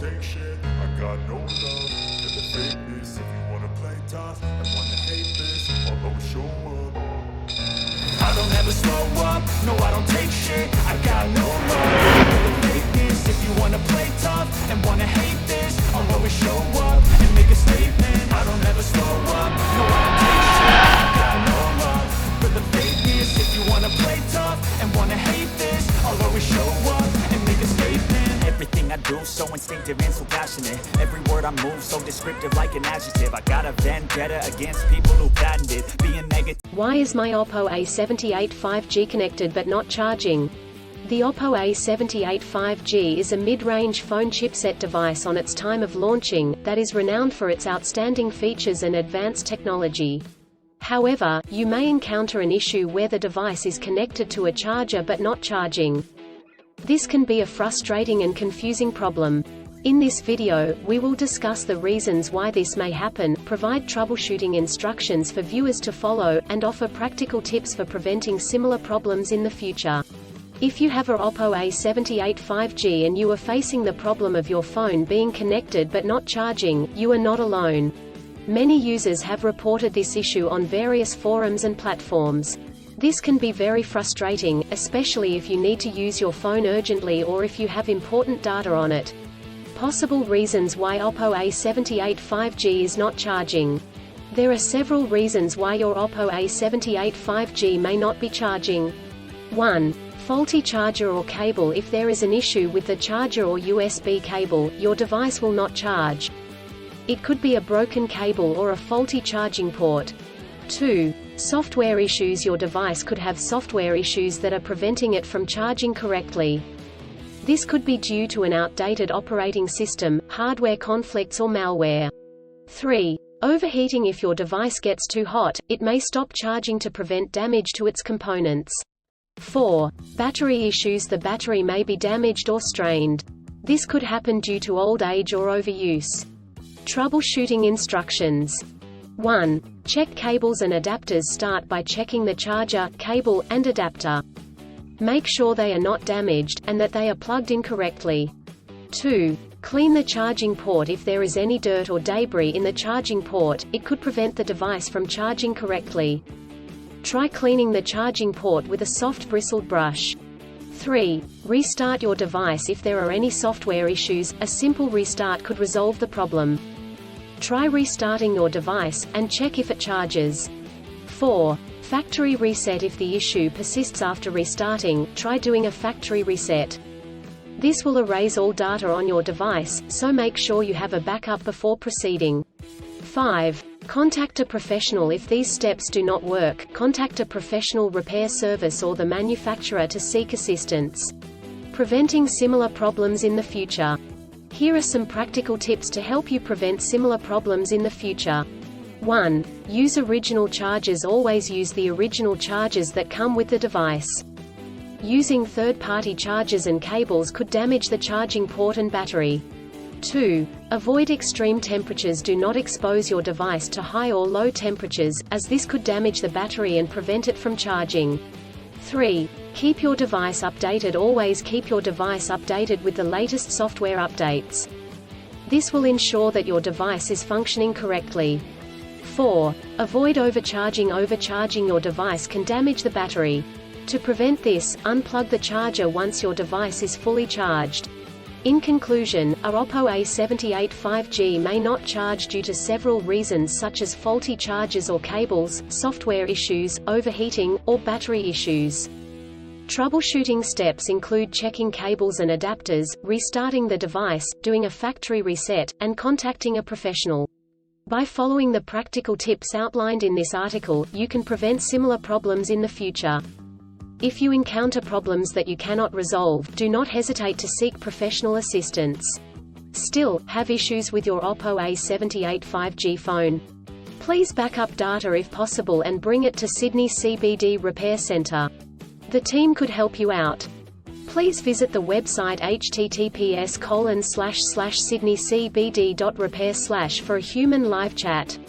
take shit. I got no love for the fakeness. If you wanna play tough and wanna hate this, I'll always show up. I don't ever slow up, no I don't take shit. I got no love for the fakeness. If you wanna play tough and wanna hate this, I'll always show up and make a statement. I don't ever slow up, no I don't take shit. I got no love for the fakeness. If you wanna play tough and wanna hate this, I'll always show up and make a statement. Everything I do so instinctive and so passionate. Every word I move so descriptive like an adjective. I got a vendetta against people who patented being negative. Why is my Oppo A78 5G connected but not charging? The Oppo A78 5G is a mid-range phone chipset device on its time of launching, that is renowned for its outstanding features and advanced technology. However, you may encounter an issue where the device is connected to a charger but not charging. This can be a frustrating and confusing problem. In this video, we will discuss the reasons why this may happen, provide troubleshooting instructions for viewers to follow, and offer practical tips for preventing similar problems in the future. If you have a Oppo A78 5G and you are facing the problem of your phone being connected but not charging, you are not alone. Many users have reported this issue on various forums and platforms. This can be very frustrating, especially if you need to use your phone urgently or if you have important data on it. Possible reasons why Oppo A78 5G is not charging. There are several reasons why your Oppo A78 5G may not be charging. 1. Faulty charger or cable. If there is an issue with the charger or USB cable, your device will not charge. It could be a broken cable or a faulty charging port. 2. Software issues. Your device could have software issues that are preventing it from charging correctly. This could be due to an outdated operating system, hardware conflicts or malware. 3. Overheating. If your device gets too hot, it may stop charging to prevent damage to its components. 4. Battery issues. The battery may be damaged or strained. This could happen due to old age or overuse. Troubleshooting instructions. 1. Check cables and adapters. Start by checking the charger, cable, and adapter. Make sure they are not damaged, and that they are plugged in correctly. 2. Clean the charging port. If there is any dirt or debris in the charging port, it could prevent the device from charging correctly. Try cleaning the charging port with a soft bristled brush. 3. Restart your device. If there are any software issues, a simple restart could resolve the problem. Try restarting your device, and check if it charges. 4. Factory reset. If the issue persists after restarting, try doing a factory reset. This will erase all data on your device, so make sure you have a backup before proceeding. 5. Contact a professional. If these steps do not work, contact a professional repair service or the manufacturer to seek assistance. Preventing similar problems in the future. Here are some practical tips to help you prevent similar problems in the future. 1. Use original chargers. Always use the original chargers that come with the device. Using third-party chargers and cables could damage the charging port and battery. 2. Avoid extreme temperatures. Do not expose your device to high or low temperatures, as this could damage the battery and prevent it from charging. 3. Keep your device updated. Always keep your device updated with the latest software updates. This will ensure that your device is functioning correctly. 4. Avoid overcharging. Overcharging your device can damage the battery. To prevent this, unplug the charger once your device is fully charged. In conclusion, a Oppo A78 5G may not charge due to several reasons such as faulty chargers or cables, software issues, overheating, or battery issues. Troubleshooting steps include checking cables and adapters, restarting the device, doing a factory reset, and contacting a professional. By following the practical tips outlined in this article, you can prevent similar problems in the future. If you encounter problems that you cannot resolve, do not hesitate to seek professional assistance. Still, have issues with your Oppo A78 5G phone? Please back up data if possible and bring it to Sydney CBD Repair Centre. The team could help you out. Please visit the website https://sydneycbd.repair/ for a human live chat.